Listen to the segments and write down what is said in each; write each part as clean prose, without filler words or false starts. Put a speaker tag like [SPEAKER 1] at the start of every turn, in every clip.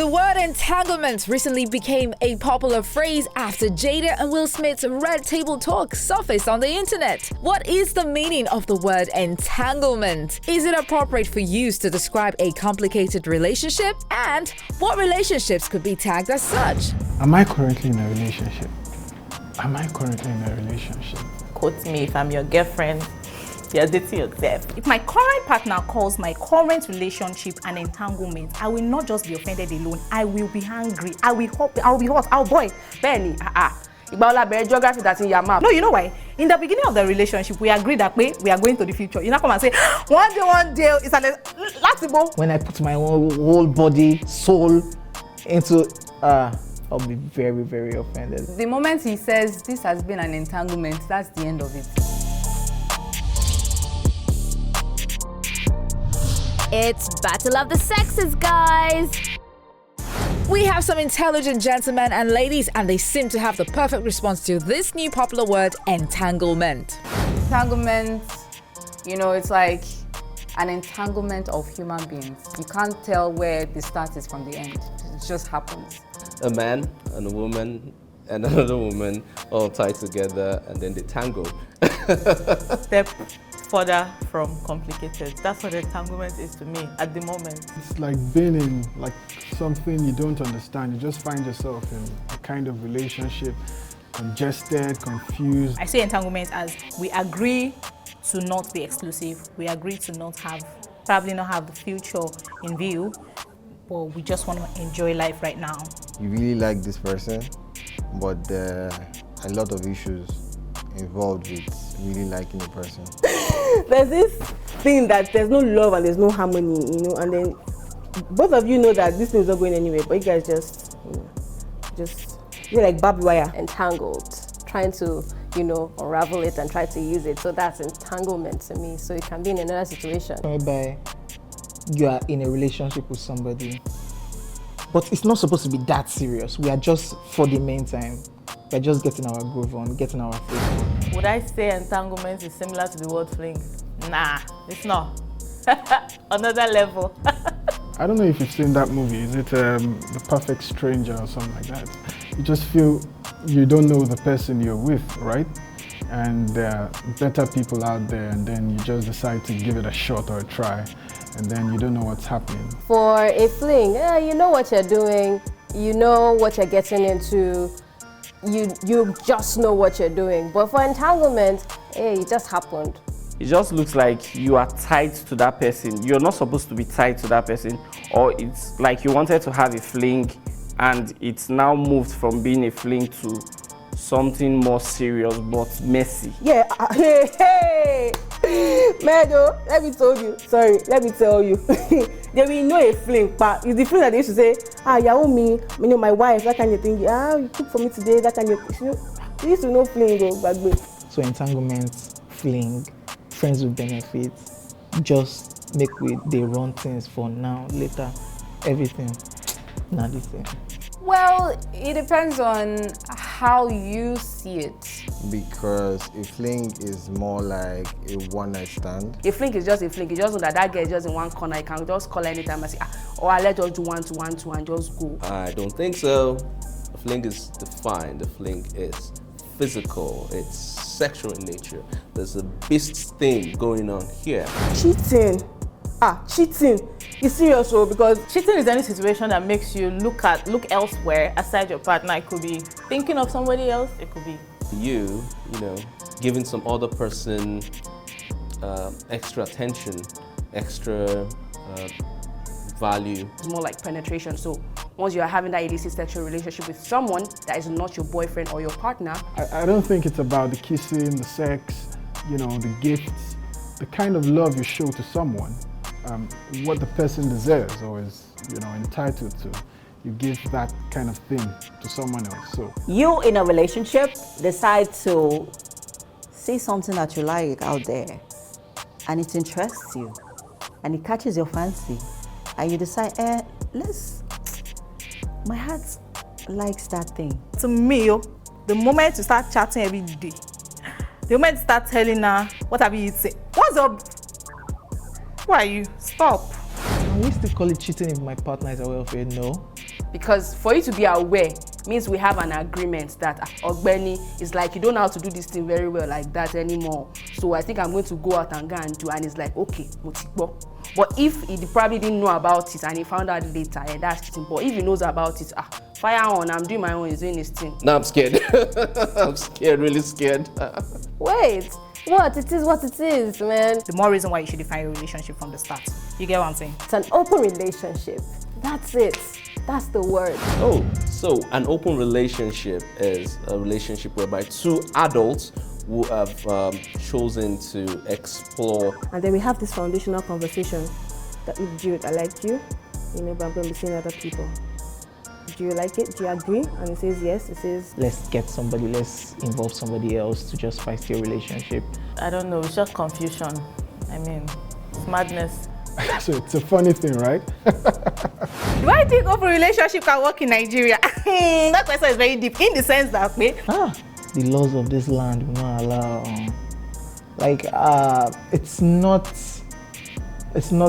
[SPEAKER 1] The word entanglement recently became a popular phrase after Jada and Will Smith's Red Table Talk surfaced on the internet. What is the meaning of the word entanglement? Is it appropriate for use to describe a complicated relationship? And what relationships could be tagged as such?
[SPEAKER 2] Am I currently in a relationship?
[SPEAKER 3] Quote me if I'm your girlfriend. You're dating yourself.
[SPEAKER 4] If my current partner calls my current relationship an entanglement, I will not just be offended alone. I will be angry. I will be hot. Oh boy, Benny, geography that's in your map. No, you know why? In the beginning of the relationship, we agreed that we are going to the future. You not come and say, one day, it's a
[SPEAKER 5] when I put my whole body, soul into I'll be very, very offended.
[SPEAKER 6] The moment he says this has been an entanglement, that's the end of it.
[SPEAKER 7] It's Battle of the Sexes, guys!
[SPEAKER 1] We have some intelligent gentlemen and ladies, and they seem to have the perfect response to this new popular word, entanglement.
[SPEAKER 6] Entanglement, it's like an entanglement of human beings. You can't tell where the start is from the end. It just happens.
[SPEAKER 8] A man and a woman and another woman all tied together and then they tangle.
[SPEAKER 3] Step further from complicated. That's what entanglement is to me at the moment.
[SPEAKER 2] It's like being in something you don't understand. You just find yourself in a kind of relationship, congested, confused.
[SPEAKER 4] I say entanglement as we agree to not be exclusive. We agree to probably not have the future in view, but we just want to enjoy life right now.
[SPEAKER 9] You really like this person, but there are a lot of issues involved with really liking a person.
[SPEAKER 10] There's this thing that there's no love and there's no harmony, and then both of you know that this thing is not going anywhere, but you guys just you're like barbed wire.
[SPEAKER 11] Entangled, trying to, unravel it and try to use it. So that's entanglement to me. So it can be in another situation.
[SPEAKER 5] Whereby you are in a relationship with somebody, but it's not supposed to be that serious. We are just, for the meantime, we're just getting our groove on, getting our face on.
[SPEAKER 3] Would I say entanglement is similar to the word fling? Nah, it's not. Another level.
[SPEAKER 2] I don't know if you've seen that movie. Is it The Perfect Stranger or something like that? You just feel you don't know the person you're with, right? And there are better people out there, and then you just decide to give it a shot or a try, and then you don't know what's happening.
[SPEAKER 11] For a fling, you know what you're doing, you know what you're getting into, you just know what you're doing. But for entanglement, it just happened.
[SPEAKER 12] It just looks like you are tied to that person. You're not supposed to be tied to that person, or it's like you wanted to have a fling and it's now moved from being a fling to something more serious but messy.
[SPEAKER 10] Yeah, hey, Meadow, let me tell you. There will know a fling, but it's the fling that they used to say, Yaomi, my wife, that kind of thing. You cook for me today, that kind of thing. They used to know fling, though.
[SPEAKER 5] So entanglement, fling, friends with benefits, just make they run things for now, later, everything, not the same.
[SPEAKER 6] Well, it depends on how you see it.
[SPEAKER 9] Because a fling is more like a one-night stand.
[SPEAKER 6] A fling is just a fling. You just know that girl is just in one corner. You can just call her anytime and say, I'll let us do one to and just go.
[SPEAKER 8] I don't think so. A fling is defined. A fling is physical. It's sexual in nature. There's a beast thing going on here.
[SPEAKER 10] Cheating. Cheating. It's serious, because
[SPEAKER 3] cheating is any situation that makes you look elsewhere aside your partner. It could be thinking of somebody else. It could be
[SPEAKER 8] you giving some other person extra attention, extra value.
[SPEAKER 6] It's more like penetration. So once you are having that illicit sexual relationship with someone that is not your boyfriend or your partner.
[SPEAKER 2] I don't think it's about the kissing, the sex, the gifts, the kind of love you show to someone. What the person deserves or is, entitled to. You give that kind of thing to someone else. So
[SPEAKER 13] you in a relationship decide to see something that you like out there, and it interests you, and it catches your fancy, and you decide, my heart likes that thing.
[SPEAKER 4] To me, the moment you start chatting every day, the moment you start telling her, what have you eaten? What's up? Who are you? Stop.
[SPEAKER 5] Can we still call it cheating if my partner is aware of it? No.
[SPEAKER 4] Because for you to be aware means we have an agreement that Ogbeni is like, you don't know how to do this thing very well like that anymore. So I think I'm going to go out and go and do, and it's like, okay, Motikbo. But if he probably didn't know about it and he found out later, and that's cheating. But if he knows about it, fire on, I'm doing my own, he's doing his thing.
[SPEAKER 8] Now I'm scared. I'm scared, really scared.
[SPEAKER 11] Wait, what? It is what it is, man.
[SPEAKER 4] The more reason why you should define a relationship from the start. You get what I'm saying?
[SPEAKER 11] It's an open relationship. That's it. That's the word.
[SPEAKER 8] Oh, so an open relationship is a relationship whereby two adults who have chosen to explore.
[SPEAKER 10] And then we have this foundational conversation that, dude, I like you, but I'm going to be seeing other people. Do you like it? Do you agree? And he says yes. He says,
[SPEAKER 5] let's get somebody, let's involve somebody else to just fight your relationship.
[SPEAKER 3] I don't know, it's just confusion. I mean, it's madness.
[SPEAKER 2] So it's a funny thing, right?
[SPEAKER 4] Do I think open relationship can work in Nigeria? That question is very deep in the sense that
[SPEAKER 5] the laws of this land will not allow. It's not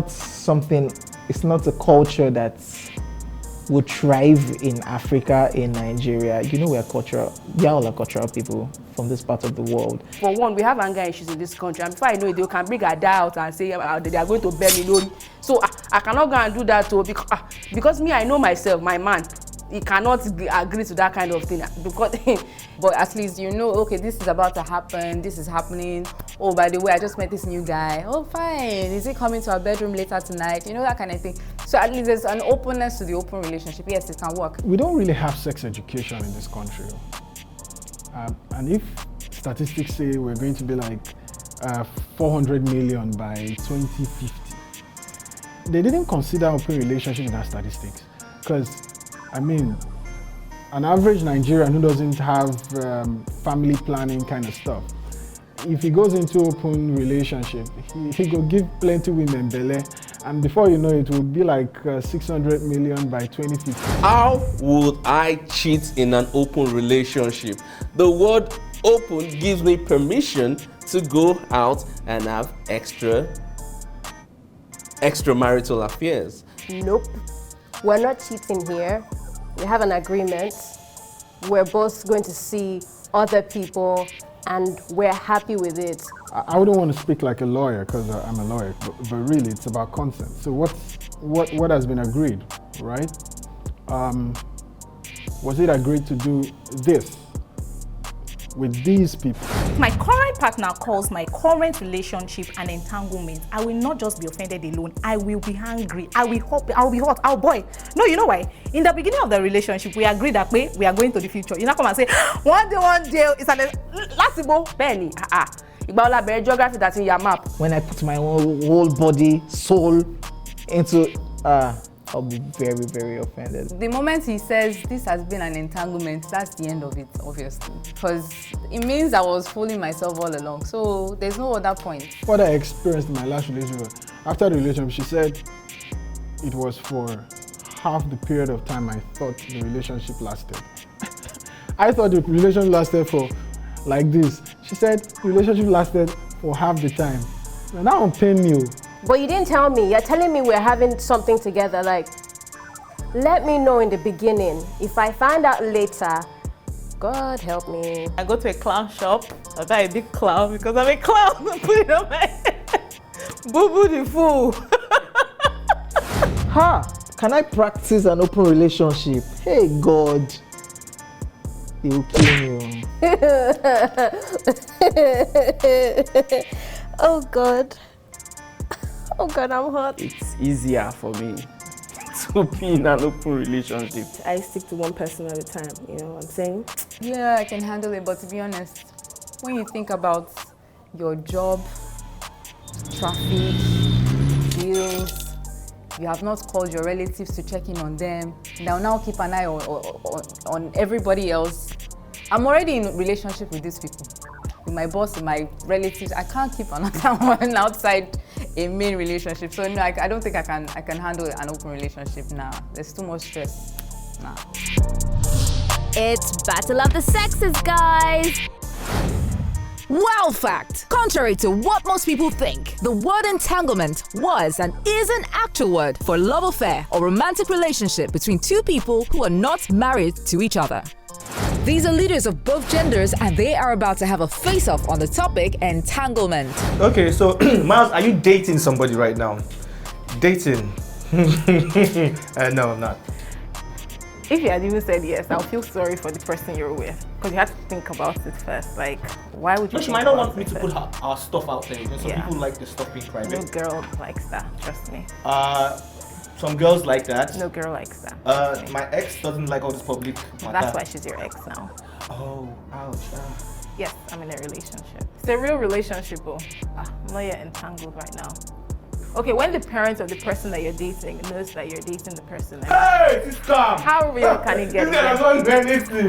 [SPEAKER 5] something. It's not a culture that would thrive in Africa, in Nigeria. You know, we are all cultural people from this part of the world.
[SPEAKER 4] For one, we have anger issues in this country, and before I know it, they can bring a dad out and say they are going to bear me loan. So I cannot go and do that too, because me, I know myself, my man, he cannot agree to that kind of thing. Because
[SPEAKER 6] but at least you know, okay, this is about to happen, this is happening. Oh, by the way, I just met this new guy. Oh, fine. Is he coming to our bedroom later tonight? You know, that kind of thing. So at least there's an openness to the open relationship. Yes, it can work.
[SPEAKER 2] We don't really have sex education in this country. And if statistics say we're going to be like 400 million by 2050, they didn't consider open relationship in that statistics. Because, I mean, an average Nigerian who doesn't have family planning kind of stuff, if he goes into open relationship, he go give plenty women belle, and before you know it will be like 600 million by 2050.
[SPEAKER 8] How would I cheat in an open relationship? The word open gives me permission to go out and have extramarital affairs.
[SPEAKER 11] Nope. We're not cheating here. We have an agreement. We're both going to see other people and we're happy with it.
[SPEAKER 2] I wouldn't want to speak like a lawyer because I'm a lawyer, but really it's about consent. So what has been agreed, right? Was it agreed to do this with these people?
[SPEAKER 4] my current partner calls my current relationship an entanglement, I will not just be offended alone. I will be angry. I will be hot. Oh boy. No, you know why? In the beginning of the relationship, we agreed that we are going to the future. You not come and say, one day, it's an last Benny. Geography that's in your map.
[SPEAKER 5] When I put my whole body, soul into I'll be very, very offended.
[SPEAKER 6] The moment he says this has been an entanglement, that's the end of it, obviously. Because it means I was fooling myself all along. So there's no other point.
[SPEAKER 2] What I experienced in my last relationship, after the relationship, she said it was for half the period of time I thought the relationship lasted. I thought the relationship lasted for like this. She said the relationship lasted for half the time. Now I'm paying you.
[SPEAKER 11] But you didn't tell me. You're telling me we're having something together. Like, let me know in the beginning. If I find out later, God help me.
[SPEAKER 3] I go to a clown shop. I buy a big clown because I'm a clown. I put it on my head. Boo boo the fool.
[SPEAKER 5] Can I practice an open relationship? Hey God. They will kill me.
[SPEAKER 11] Oh God. Oh God, I'm hot.
[SPEAKER 12] It's easier for me to be in an open relationship.
[SPEAKER 10] I stick to one person at a time, you know what I'm saying?
[SPEAKER 6] Yeah, I can handle it, but to be honest, when you think about your job, traffic, bills, you have not called your relatives to check in on them, they'll now keep an eye on everybody else. I'm already in a relationship with these people. With my boss, with my relatives, I can't keep another one outside a main relationship. So no, I don't think I can handle an open relationship now. There's too much stress. Nah.
[SPEAKER 7] It's Battle of the Sexes, guys.
[SPEAKER 1] Wow fact! Contrary to what most people think, the word entanglement was and is an actual word for love affair or romantic relationship between two people who are not married to each other. These are leaders of both genders and they are about to have a face-off on the topic entanglement.
[SPEAKER 14] Okay, so Miles, are you dating somebody right now? Dating? No, I'm not.
[SPEAKER 3] If you had even said yes, I'll feel sorry for the person you're with. Because you have to think about it first. Like, why would you?
[SPEAKER 14] She might not want me to put our stuff out there. Some people like the stuff being private.
[SPEAKER 3] No girl likes that, trust me.
[SPEAKER 14] Some girls like that.
[SPEAKER 3] No girl likes that.
[SPEAKER 14] My ex doesn't like all this public matter.
[SPEAKER 3] That's why she's your ex now.
[SPEAKER 14] Oh, ouch.
[SPEAKER 3] Yes, I'm in a relationship. It's a real relationship, oh. I'm not yet entangled right now. Okay, when the parents of the person that you're dating knows that you're dating the person,
[SPEAKER 14] hey, sister!
[SPEAKER 3] How real can it get?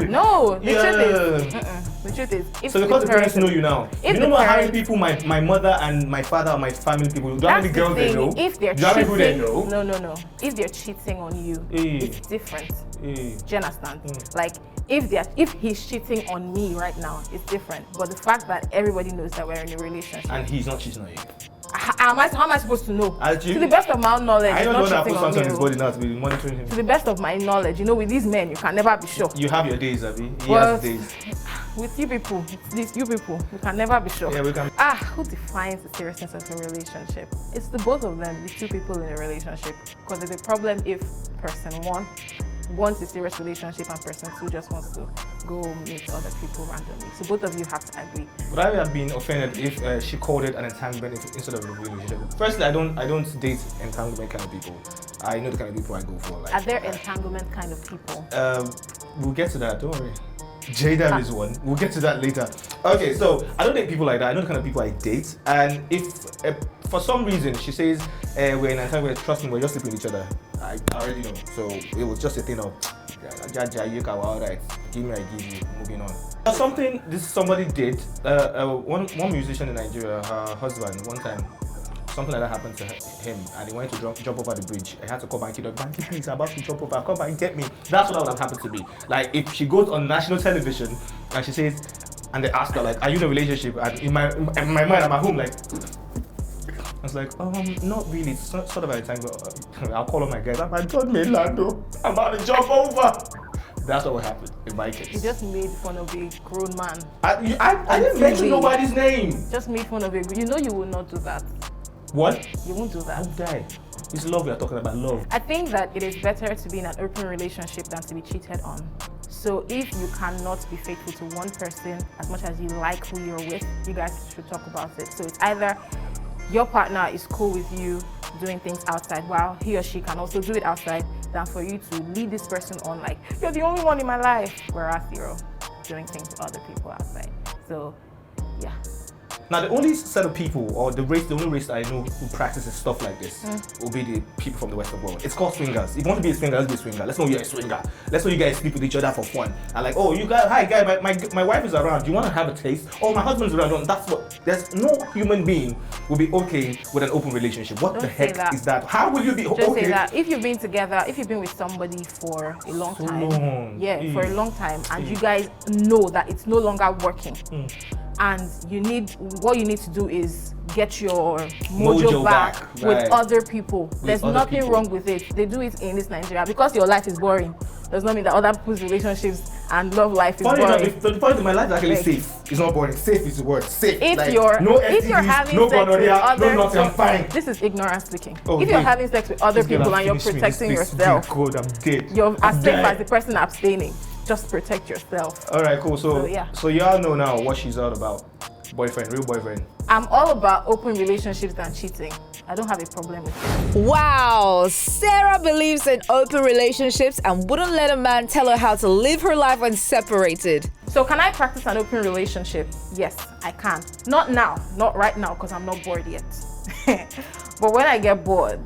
[SPEAKER 3] No, the truth is, the truth is, if
[SPEAKER 14] so because the parents know you now, you don't know how many people my mother and my father or my family people, do you know how many girls they know?
[SPEAKER 3] If they're cheating, no. If they're cheating on you, it's different. Do you understand? Like, if he's cheating on me right now, it's different. But the fact that everybody knows that we're in a relationship.
[SPEAKER 14] And he's not cheating on you.
[SPEAKER 3] How am I supposed to know? To the best of my knowledge,
[SPEAKER 14] I don't know that I put something on his
[SPEAKER 3] body
[SPEAKER 14] body now to be monitoring him.
[SPEAKER 3] To the best of my knowledge, with these men, you can never be sure.
[SPEAKER 14] You have your days, Abby. He has days.
[SPEAKER 3] With you people, you can never be sure.
[SPEAKER 14] Yeah, we can.
[SPEAKER 3] Who defines the seriousness of a relationship? It's the both of them, the two people in a relationship. Because there's a problem if person one wants a serious relationship and person two just wants to go meet other people randomly. So both of you have to agree.
[SPEAKER 14] Would I have been offended if she called it an entanglement instead of a relationship? Firstly, I don't date entanglement kind of people. I know the kind of people I go for. Like,
[SPEAKER 3] are there entanglement kind of people?
[SPEAKER 14] We'll get to that. Don't worry. Jada is one. We'll get to that later. Okay, so I don't date people like that. I know the kind of people I date. And if for some reason she says we're in entanglement, trust me, we're just sleeping with each other. I already know. So it was just a thing of alright, give me, I give you, moving on. Something somebody did. One musician in Nigeria, her husband, one time, something like that happened to him, and he wanted to jump over the bridge. I had to call Banky, Banky, please, I'm about to jump over. Come back and get me. That's what would have happened to me. Like if she goes on national television and she says, and they ask her like, "Are you in a relationship?" And in my mind, I'm at home like. I was like, not really. It's sort of a time. I'll call on my guys. I'm like, God, Lando, I'm about to jump over. That's what happened in my case.
[SPEAKER 3] You just made fun of a grown man.
[SPEAKER 14] I didn't mention nobody's name.
[SPEAKER 3] Just made fun of a. You know you will not do that.
[SPEAKER 14] What?
[SPEAKER 3] You won't do that.
[SPEAKER 14] I'll die. It's love we are talking about, love.
[SPEAKER 3] I think that it is better to be in an open relationship than to be cheated on. So if you cannot be faithful to one person as much as you like who you're with, you guys should talk about it. So it's either your partner is cool with you doing things outside while he or she can also do it outside than for you to lead this person on like, you're the only one in my life, whereas you're doing things with other people outside. So, yeah.
[SPEAKER 14] Now the only set of people, or the only race I know who practices stuff like this will be the people from the Western world. It's called swingers. If you want to be a swinger, let's be a swinger. Let's know you're a swinger. Let's know you guys sleep with each other for fun. And like, oh, you guys, hi guy, my wife is around. Do you want to have a taste? Oh, my husband's around. That's what. There's no human being will be okay with an open relationship. What the heck is that? How will you be okay?
[SPEAKER 3] Just say that if you've been together, if you've been with somebody for a long time, for a long time, and you guys know that it's no longer working. And what you need to do is get your mojo back with other people. There's nothing wrong with it. They do it in this Nigeria because your life is boring. Does not mean that other people's relationships and love life is boring.
[SPEAKER 14] The point is my life is actually safe. It's not boring. Safe is the word. Safe.
[SPEAKER 3] If you're having sex with other people,
[SPEAKER 14] I'm fine.
[SPEAKER 3] this is ignorance speaking. If you're having sex with other people and you're protecting yourself, you're as safe as the person abstaining. Just protect yourself.
[SPEAKER 14] All right, cool. So y'all know now what she's all about. Boyfriend, real boyfriend.
[SPEAKER 3] I'm all about open relationships than cheating. I don't have a problem with it.
[SPEAKER 1] Wow, Sarah believes in open relationships and wouldn't let a man tell her how to live her life when separated.
[SPEAKER 3] So can I practice an open relationship? Yes, I can. Not now, not right now, because I'm not bored yet. But when I get bored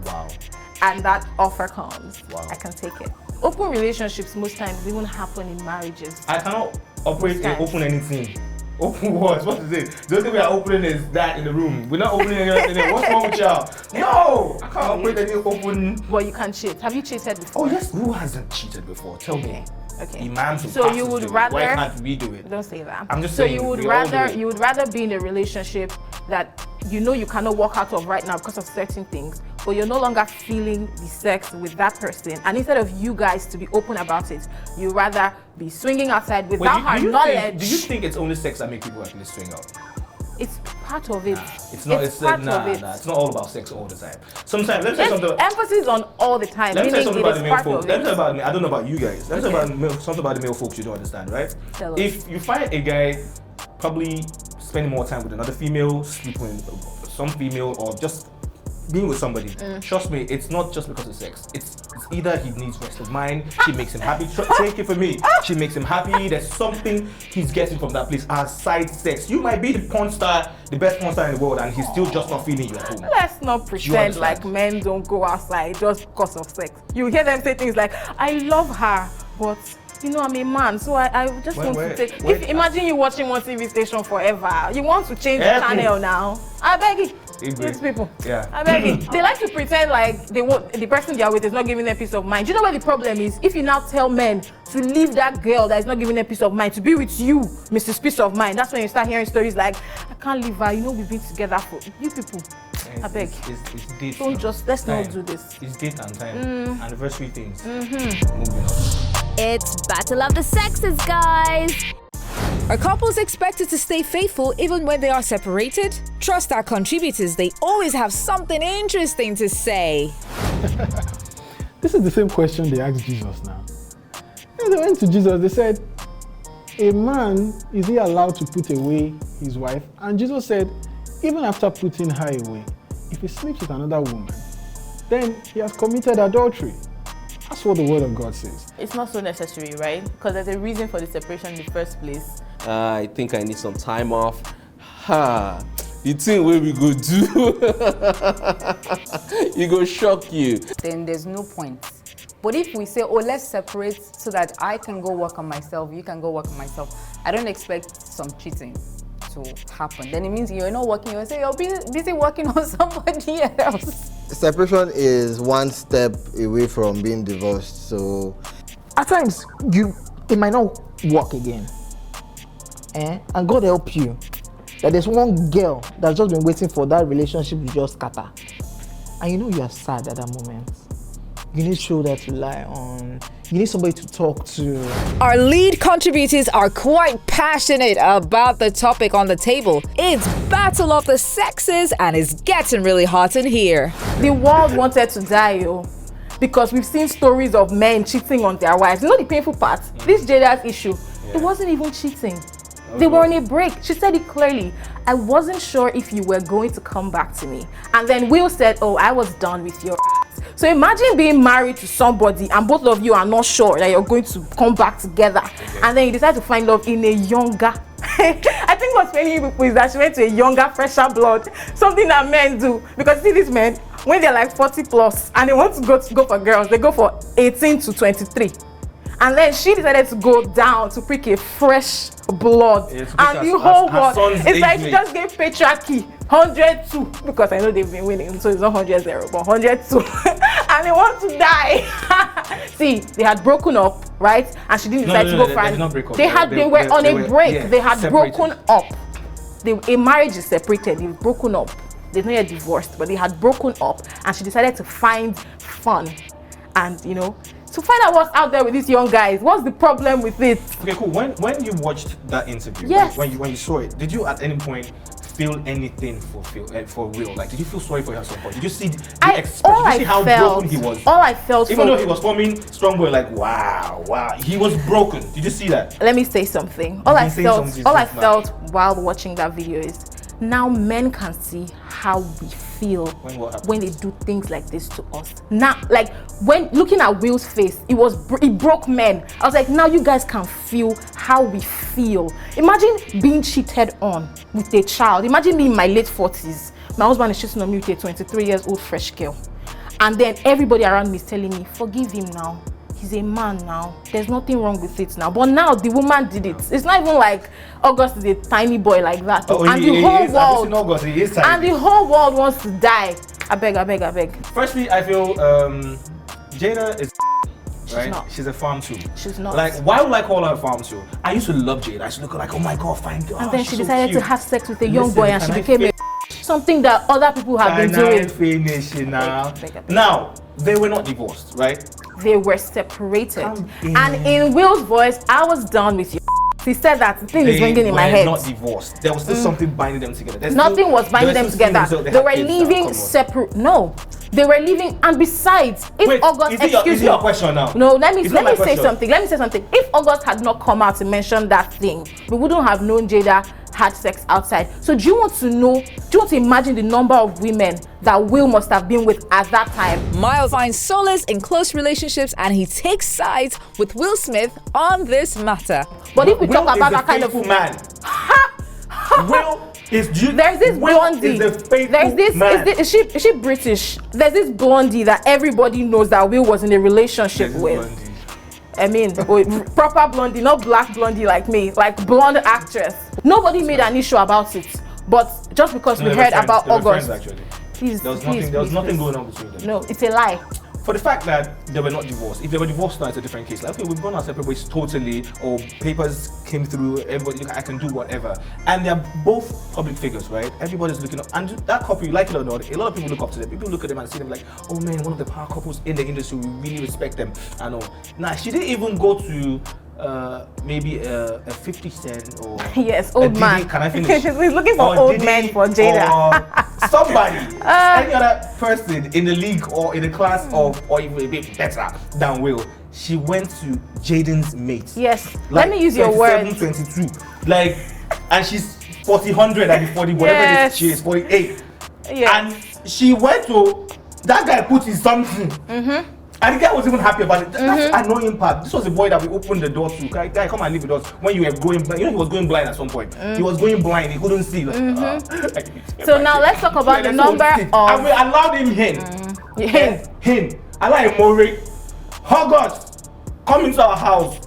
[SPEAKER 3] and that offer comes, I can take it. Open relationships most times even happen in marriages.
[SPEAKER 14] I cannot operate in open anything. Open what? What is it? The only thing we are opening is that in the room. We're not opening anything else. What's wrong with y'all? No! I can't open any open.
[SPEAKER 3] Well, you can cheat. Have you cheated before?
[SPEAKER 14] Oh, yes. Who hasn't cheated before? Tell me.
[SPEAKER 3] Okay.
[SPEAKER 14] Imams who
[SPEAKER 3] So
[SPEAKER 14] pastors
[SPEAKER 3] you would
[SPEAKER 14] do it.
[SPEAKER 3] rather.
[SPEAKER 14] Why can't we do it?
[SPEAKER 3] Don't say that.
[SPEAKER 14] I'm just
[SPEAKER 3] so
[SPEAKER 14] saying.
[SPEAKER 3] you would
[SPEAKER 14] we all do
[SPEAKER 3] rather
[SPEAKER 14] it.
[SPEAKER 3] you would rather be in a relationship that you know you cannot walk out of right now because of certain things, but you're no longer feeling the sex with that person, and instead of you guys to be open about it, you rather be swinging outside without her knowledge.
[SPEAKER 14] Do you think it's only sex that make people actually swing out?
[SPEAKER 3] It's part of it.
[SPEAKER 14] It's not. It's
[SPEAKER 3] part
[SPEAKER 14] nah,
[SPEAKER 3] of it.
[SPEAKER 14] nah. It's not all about sex all the time. Sometimes, let me say something.
[SPEAKER 3] Emphasis on all the time.
[SPEAKER 14] Let me say
[SPEAKER 3] Meaning
[SPEAKER 14] something
[SPEAKER 3] it
[SPEAKER 14] about
[SPEAKER 3] is
[SPEAKER 14] the male
[SPEAKER 3] part
[SPEAKER 14] folks.
[SPEAKER 3] of
[SPEAKER 14] Let me
[SPEAKER 3] it.
[SPEAKER 14] say about me. I don't know about you guys. Let me say about something about the male folks you don't understand, right?
[SPEAKER 3] Tell us.
[SPEAKER 14] If you find a guy probably spending more time with another female, sleeping with some female, or just being with somebody, trust me, it's not just because of sex. It's either he needs rest of mind, she makes him happy. Take it from me, she makes him happy. There's something he's getting from that place aside sex. You might be the porn star, the best porn star in the world, and he's still just not feeling you at home.
[SPEAKER 3] Let's not pretend like men don't go outside just because of sex. You hear them say things like, I love her, but you know, I'm a man, so I just want to take. Imagine you watching one TV station forever. You want to change the channel now. I beg you. These people.
[SPEAKER 14] Yeah.
[SPEAKER 3] I beg you. They like to pretend like the person they are with is not giving them peace of mind. Do you know where the problem is? If you now tell men to leave that girl that is not giving them peace of mind to be with you, Mrs. Peace of Mind, that's when you start hearing stories like, I can't leave her. You know, we've been together for you people. I beg.
[SPEAKER 14] It's date.
[SPEAKER 3] Don't just let's
[SPEAKER 14] time.
[SPEAKER 3] not do this.
[SPEAKER 14] It's date and time. Anniversary things. Moving on.
[SPEAKER 7] It's Battle of the Sexes, guys.
[SPEAKER 1] Are couples expected to stay faithful even when they are separated? Trust our contributors, they always have something interesting to say.
[SPEAKER 2] This is the same question they asked Jesus now. They went to Jesus, they said, a man, is he allowed to put away his wife? And Jesus said, even after putting her away, if he sleeps with another woman, then he has committed adultery. That's what the word of God says.
[SPEAKER 3] It's not so necessary, right? Because there's a reason for the separation in the first place.
[SPEAKER 8] I think I need some time off. Ha! The thing where we go do, it go shock you.
[SPEAKER 6] Then there's no point. But if we say, oh, let's separate so that I can go work on myself, you can go work on myself, I don't expect some cheating to happen. Then it means you're not working, you'll say you're busy working on somebody else.
[SPEAKER 9] Separation is one step away from being divorced, so
[SPEAKER 5] At times, it might not work again. And God help you that there's one girl that's just been waiting for that relationship to just scatter. And you know you are sad at that moment. You need shoulder to lie on. You need somebody to talk to.
[SPEAKER 1] Our lead contributors are quite passionate about the topic on the table. It's Battle of the Sexes and it's getting really hot in here.
[SPEAKER 3] The world wanted to die, yo. Because we've seen stories of men cheating on their wives. You know the painful part? This Jada's issue. It wasn't even cheating. They were on a break. She said it clearly. I wasn't sure if you were going to come back to me. And then Will said, oh, I was done with your ass. So imagine being married to somebody and both of you are not sure that you're going to come back together. And then you decide to find love in a younger. I think what's funny people is that she went to a younger, fresher blood. Something that men do. Because see these men, when they're like 40 plus and they want to go for girls, they go for 18 to 23. And then she decided to go down to pick a fresh blood. And the whole world, it's like she just gave patriarchy 102 because I know they've been winning, so it's not 100-0, but 102. And they want to die. See, they had broken up, right? And she didn't decide to go for it. They were on a break.
[SPEAKER 14] Yeah,
[SPEAKER 3] they had
[SPEAKER 14] separated.
[SPEAKER 3] broken up. A marriage is separated. They've broken up. They're not yet divorced, but they had broken up, and she decided to find fun, and to find out what's out there with these young guys. What's the problem with it?
[SPEAKER 14] Okay, cool. When you watched that interview,
[SPEAKER 3] yes.
[SPEAKER 14] when you saw it, did you at any point feel anything for Will? Like, did you feel sorry for your support? Did you see the expression? Did you see how broken he was?
[SPEAKER 3] All I felt,
[SPEAKER 14] even though he was forming strong boy, like wow, he was broken. Did you see that?
[SPEAKER 3] Let me say something. All I felt while watching that video is now men can see how we feel when they do things like this to us. Now, like when looking at Will's face, it broke men. I was like, now you guys can feel how we feel. Imagine being cheated on with a child. Imagine me in my late 40s. My husband is cheating on me with a 23 years old fresh girl. And then everybody around me is telling me, forgive him now. he's a man now. There's nothing wrong with it now. But now the woman did it. It's not even like August is a tiny boy like that.
[SPEAKER 14] Oh,
[SPEAKER 3] and
[SPEAKER 14] he
[SPEAKER 3] the whole
[SPEAKER 14] is,
[SPEAKER 3] world,
[SPEAKER 14] August, he is
[SPEAKER 3] and
[SPEAKER 14] tiny.
[SPEAKER 3] the whole world wants to die. I beg.
[SPEAKER 14] Firstly, I feel Jada is right.
[SPEAKER 3] not.
[SPEAKER 14] She's a farm too.
[SPEAKER 3] She's not.
[SPEAKER 14] Like, why would I call her a farm too? I used to love Jada. I used to look like, oh my god, fine girl.
[SPEAKER 3] And then
[SPEAKER 14] she's
[SPEAKER 3] she
[SPEAKER 14] so
[SPEAKER 3] decided
[SPEAKER 14] cute.
[SPEAKER 3] to have sex with a young
[SPEAKER 14] Listen,
[SPEAKER 3] boy, and she
[SPEAKER 14] can I
[SPEAKER 3] became something that other people have been doing.
[SPEAKER 14] Finish it now. Now, they were not divorced, right?
[SPEAKER 3] They were separated. And in Will's voice, I was done with you. He said that the thing is ringing in my head.
[SPEAKER 14] They were not divorced. There was still something binding them together.
[SPEAKER 3] Nothing was binding them together. They were living separate. No, they were living. And besides, if August,
[SPEAKER 14] is it your question now?
[SPEAKER 3] No, let me say
[SPEAKER 14] question.
[SPEAKER 3] something. Let me say something. If August had not come out to mention that thing, we wouldn't have known Jada had sex outside. So do you want to imagine the number of women that Will must have been with at that time?
[SPEAKER 1] Miles finds solace in close relationships and he takes sides with Will Smith on this matter.
[SPEAKER 3] But if we
[SPEAKER 14] Will
[SPEAKER 3] talk about
[SPEAKER 14] is
[SPEAKER 3] that kind of
[SPEAKER 14] man. Will is
[SPEAKER 3] there's this blondie.
[SPEAKER 14] There's
[SPEAKER 3] this. Is she British? There's this blondie that everybody knows that Will was in a relationship with. I mean, proper blondie, not black blondie like me, like blonde actress. Nobody made an issue about it, but just because we heard about August, please,
[SPEAKER 14] there was nothing going on between them.
[SPEAKER 3] No, it's a lie.
[SPEAKER 14] For the fact that they were not divorced, if they were divorced now, it's a different case. Like, okay, we've gone our separate ways totally, or papers came through, everybody, I can do whatever. And they're both public figures, right? Everybody's looking up. And that couple, you like it or not, a lot of people look up to them. People look at them and see them like, oh man, one of the power couples in the industry, we really respect them. I know. Now, she didn't even go to maybe a 50 Cent or
[SPEAKER 3] yes, old man.
[SPEAKER 14] Can I finish?
[SPEAKER 3] He's looking for old men for Jada.
[SPEAKER 14] Or somebody, any other person in the league or in the class of, or even a bit better than Will. She went to Jaden's mate.
[SPEAKER 3] Yes.
[SPEAKER 14] Like,
[SPEAKER 3] let me use your words.
[SPEAKER 14] 22. Like, and she's 40, 100 and 40, whatever it is, she is 48.
[SPEAKER 3] Yes.
[SPEAKER 14] And she went to, that guy put in something. And the guy was even happy about it. That's the annoying part. This was the boy that we opened the door to. Guy, come and live with us when you were going blind. You know, he was going blind at some point. He was going blind. He couldn't see. Like,
[SPEAKER 3] so now let's talk about the number of...
[SPEAKER 14] And we allowed him in. Him. I like Mori. August, come into our house.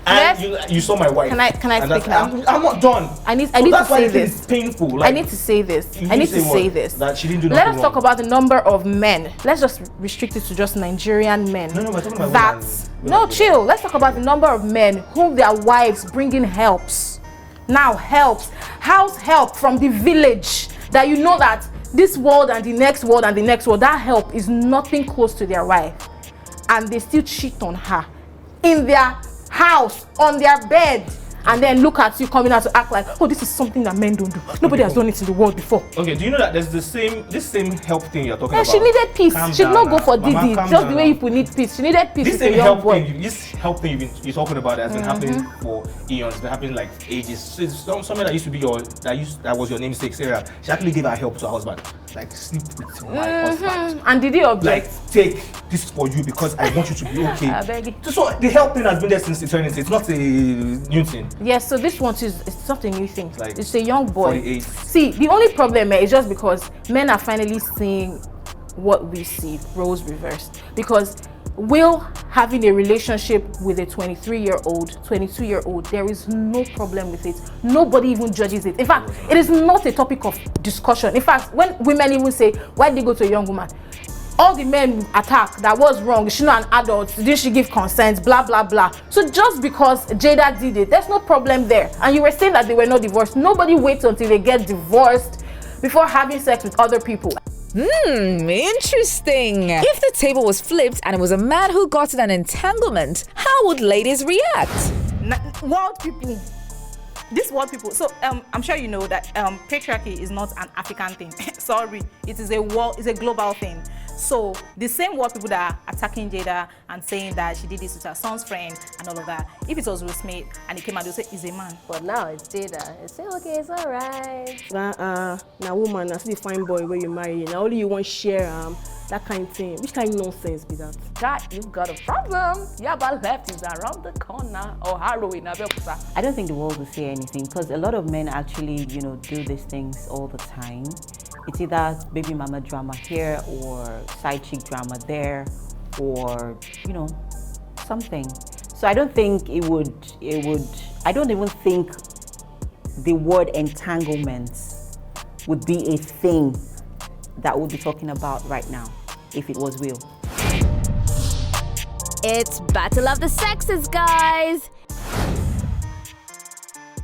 [SPEAKER 14] And you saw my wife.
[SPEAKER 3] Can I speak now?
[SPEAKER 14] I'm not done.
[SPEAKER 3] I need to say this.
[SPEAKER 14] It's painful. Like,
[SPEAKER 3] I need to say this. I need to say this.
[SPEAKER 14] That she didn't do
[SPEAKER 3] Let
[SPEAKER 14] nothing
[SPEAKER 3] us talk about the number of men. Let's just restrict it to just Nigerian men.
[SPEAKER 14] No, we're talking about women.
[SPEAKER 3] No, chill. Let's talk about the number of men whom their wives bring in helps. Now helps. House help from the village. That you know that this world and the next world and the next world, that help is nothing close to their wife. And they still cheat on her. In their house, on their bed, and then look at you coming out to act like, oh, this is something that men don't do. Nobody has done it in the world before.
[SPEAKER 14] Okay, do you know that there's this same help thing you're talking about?
[SPEAKER 3] She needed peace. She did not go for Didi. Just the way
[SPEAKER 14] you
[SPEAKER 3] people need peace. She needed peace.
[SPEAKER 14] This same help thing, you're talking about has been happening for eons. It's been happening like ages. So it's something that used to be that was your namesake, Sarah. She actually gave her help to her husband. Like, sleep with my husband.
[SPEAKER 3] And did he object?
[SPEAKER 14] Like, take this for you because I want you to be okay. I beg you. So the help thing has been there since eternity. It's not a new thing.
[SPEAKER 3] Yes, so this one is it's not a new thing.
[SPEAKER 14] Like,
[SPEAKER 3] it's a young boy.
[SPEAKER 14] 48.
[SPEAKER 3] See, the only problem is just because men are finally seeing what we see, roles reversed. Because Will having a relationship with a 23-year-old, 22-year-old, there is no problem with it. Nobody even judges it. In fact, it is not a topic of discussion. In fact, when women even say, why did they go to a young woman? All the men attack, that was wrong, she's not an adult, did she give consent, blah, blah, blah. So just because Jada did it, there's no problem there. And you were saying that they were not divorced. Nobody waits until they get divorced before having sex with other people.
[SPEAKER 1] Interesting. If the table was flipped and it was a man who got in an entanglement, how would ladies react?
[SPEAKER 4] World people. This world people. So I'm sure you know that patriarchy is not an African thing. Sorry, it is it's a global thing. So the same world people that are attacking Jada and saying that she did this with her son's friend and all of that, if it was Will Smith and he came and they say he's a man.
[SPEAKER 11] But now it's Jada. It's say okay, it's alright.
[SPEAKER 10] Now woman, I see the fine boy where you marry. Now only you want share that kind of thing. Which kind of nonsense be that?
[SPEAKER 4] God, you've got a problem. Yaba left is around the corner or harrowing.
[SPEAKER 13] I don't think the world will say anything because a lot of men actually, do these things all the time. It's either baby mama drama here or side chick drama there, or something. So I don't think it would. I don't even think the word entanglement would be a thing that we'll be talking about right now if it was real.
[SPEAKER 7] It's Battle of the Sexes, guys.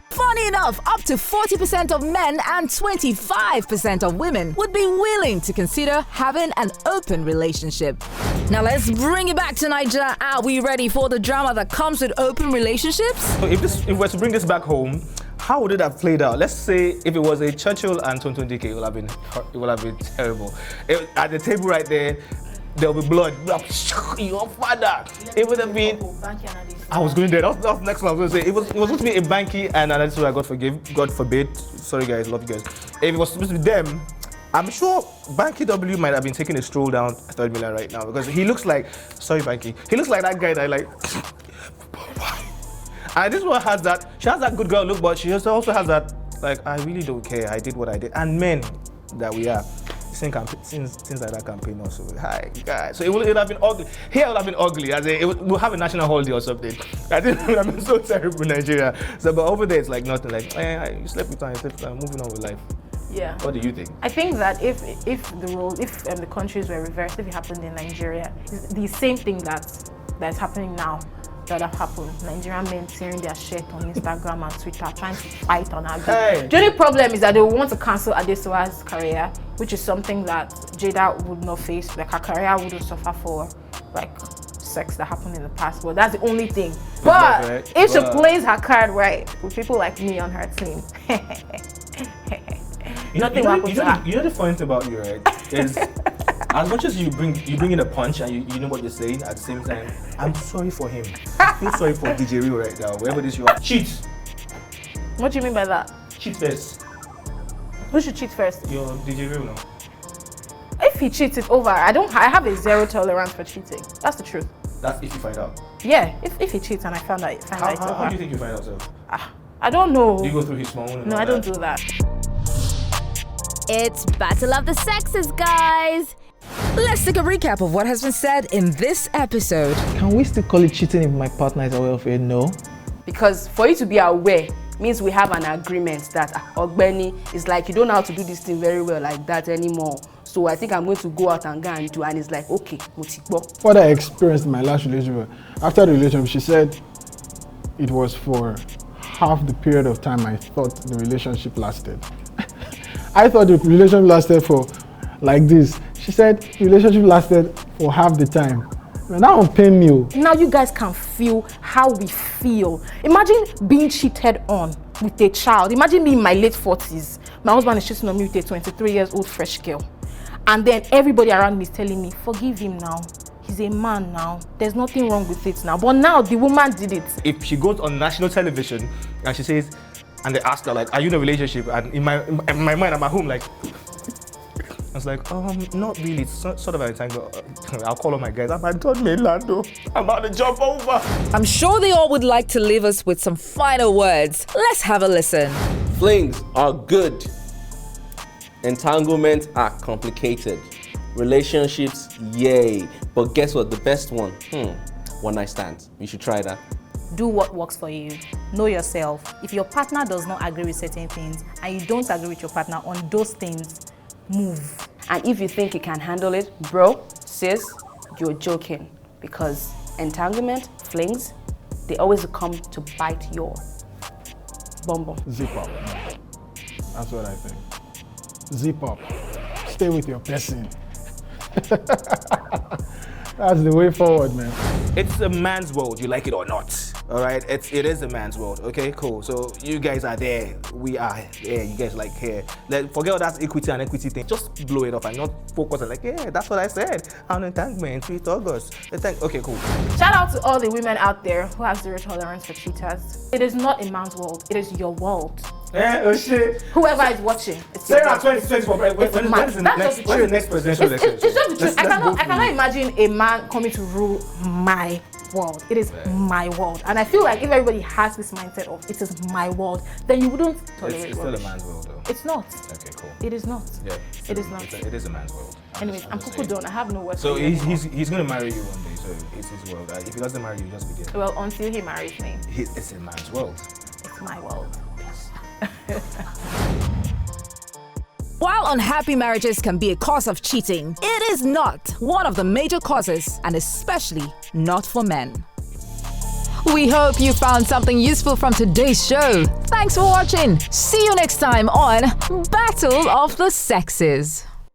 [SPEAKER 1] Funny enough, up to 40% of men and 25% of women would be willing to consider having an open relationship. Now let's bring it back to Nigeria. Are we ready for the drama that comes with open relationships?
[SPEAKER 14] So if we were to bring this back home, how would it have played out? Let's say if it was a Churchill and Tonton Dike, it would have been terrible. At the table right there, there'll be blood. Your father. It would have been. I was going there. That was the next one I was going to say. It was supposed to be a Banky and that's why God forbid. Sorry guys, love you guys. If it was supposed to be them, I'm sure Banky W might have been taking a stroll down 3rd Million right now because he looks like. Sorry Banky. He looks like that guy that I like. And this one has that. She has that good girl look, but she also has that like I really don't care. I did what I did. And men that we are. Things like that campaign also. Hi guys. So it would have been ugly. Here it would have been ugly. As we'll have a national holiday or something. I think it would have been so terrible in Nigeria. So but over there it's like nothing. Like you slept with time, moving on with life.
[SPEAKER 3] Yeah.
[SPEAKER 14] What do you think?
[SPEAKER 3] I think that if the countries were reversed, if it happened in Nigeria, it's the same thing that's happening now that have happened. Nigerian men tearing their shirt on Instagram and Twitter, trying to fight on argue.
[SPEAKER 14] Hey.
[SPEAKER 3] The only problem is that they want to cancel Adesuwa's career, which is something that Jada would not face. Like her career wouldn't suffer for like sex that happened in the past. But that's the only thing. But if she plays her card right with people like me on her team, nothing will happen to her.
[SPEAKER 14] You know the funny thing about you, right? Is as much as you bring in a punch and you know what you're saying, at the same time, I'm sorry for him. I feel sorry for DJ Real right now. Wherever this you are, cheat.
[SPEAKER 3] What do you mean by that?
[SPEAKER 14] Cheat first.
[SPEAKER 3] Who should cheat first?
[SPEAKER 14] Your DJ Real now.
[SPEAKER 3] If he cheats, it's over. I have a zero tolerance for cheating. That's the truth.
[SPEAKER 14] That's if you find out.
[SPEAKER 3] Yeah, if he cheats and I find out, it's over.
[SPEAKER 14] How do you think you find out, sir?
[SPEAKER 3] I don't know.
[SPEAKER 14] Do you go through his phone?
[SPEAKER 3] No, I don't do that.
[SPEAKER 7] It's Battle of the Sexes, guys.
[SPEAKER 1] Let's take a recap of what has been said in this episode.
[SPEAKER 5] Can we still call it cheating if my partner is aware of it? No.
[SPEAKER 10] Because for you to be aware means we have an agreement that Ogbeni is like, you don't know how to do this thing very well like that anymore. So I think I'm going to go out and go and do, and it's like, okay,
[SPEAKER 2] what I experienced in my last relationship, after the relationship, she said it was for half the period of time I thought the relationship lasted. I thought the relationship lasted for like this. She said the relationship lasted for half the time. Now I'm paying you.
[SPEAKER 3] Now you guys can feel how we feel. Imagine being cheated on with a child. Imagine me in my late 40s. My husband is cheating on me with a 23 years old fresh girl. And then everybody around me is telling me, forgive him now. He's a man now. There's nothing wrong with it now. But now the woman did it.
[SPEAKER 14] If she goes on national television and she says, and they ask her like, are you in a relationship? And in my mind, I'm at home like, I was like, not really. It's sort of an entanglement. I'll call all my guys. I'm at Don Mainland. I'm about to jump over.
[SPEAKER 1] I'm sure they all would like to leave us with some final words. Let's have a listen.
[SPEAKER 8] Flings are good. Entanglements are complicated. Relationships, yay. But guess what? The best one, one night stand. You should try that.
[SPEAKER 4] Do what works for you. Know yourself. If your partner does not agree with certain things and you don't agree with your partner on those things, move.
[SPEAKER 10] And if you think you can handle it, bro, sis, you're joking. Because entanglement, flings, they always come to bite your bum.
[SPEAKER 2] Zip up. That's what I think. Zip up. Stay with your person. That's the way forward, man.
[SPEAKER 14] It's a man's world, you like it or not. All right, it is a man's world. Okay, cool. So you guys are there, we are there. You guys like here. Forget all that equity and equity thing. Just blow it off and not focus on like, yeah, that's what I said. On entanglement, 3 August. Okay, cool.
[SPEAKER 3] Shout out to all the women out there who have zero tolerance for cheaters. It is not a man's world. It is your world.
[SPEAKER 14] Oh shit.
[SPEAKER 3] Whoever is watching.
[SPEAKER 14] Sarah, 2024. When is the next presidential election?
[SPEAKER 3] It's just the truth. I cannot imagine a man coming to rule my world. It is my world. And I feel like if everybody has this mindset of it is my world, then you wouldn't tolerate it.
[SPEAKER 14] It's still a man's world though.
[SPEAKER 3] It's not.
[SPEAKER 14] Okay, cool.
[SPEAKER 3] It is not.
[SPEAKER 14] Yeah.
[SPEAKER 3] It is not.
[SPEAKER 14] It is a man's world.
[SPEAKER 3] Anyways, I'm cuckoo done. I have no words.
[SPEAKER 14] So
[SPEAKER 3] for you
[SPEAKER 14] he's
[SPEAKER 3] anymore.
[SPEAKER 14] he's gonna marry you one day. So it's his world. If he doesn't marry you, just be there.
[SPEAKER 3] Well, until he marries me.
[SPEAKER 14] It's a man's world.
[SPEAKER 3] It's my world.
[SPEAKER 1] While unhappy marriages can be a cause of cheating, it is not one of the major causes, and especially not for men. We hope you found something useful from today's show. Thanks for watching. See you next time on Battle of the Sexes.